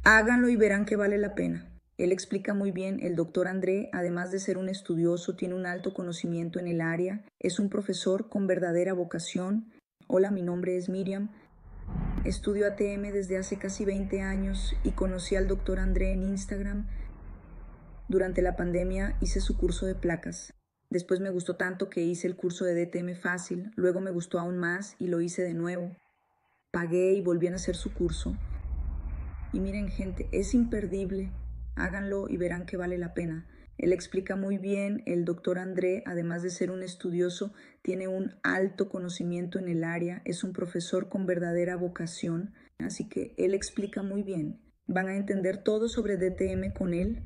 Háganlo y verán que vale la pena. Él explica muy bien, el doctor André, además de ser un estudioso, tiene un alto conocimiento en el área, es un profesor con verdadera vocación. Hola, mi nombre es Miriam. Estudio ATM desde hace casi 20 años y conocí al doctor André en Instagram. Durante la pandemia hice su curso de placas. Después me gustó tanto que hice el curso de DTM fácil, luego me gustó aún más y lo hice de nuevo. Pagué y volví a hacer su curso. Y miren, gente, es imperdible. Háganlo y verán que vale la pena. Él explica muy bien, el doctor André, además de ser un estudioso, tiene un alto conocimiento en el área, es un profesor con verdadera vocación, así que él explica muy bien. Van a entender todo sobre DTM con él.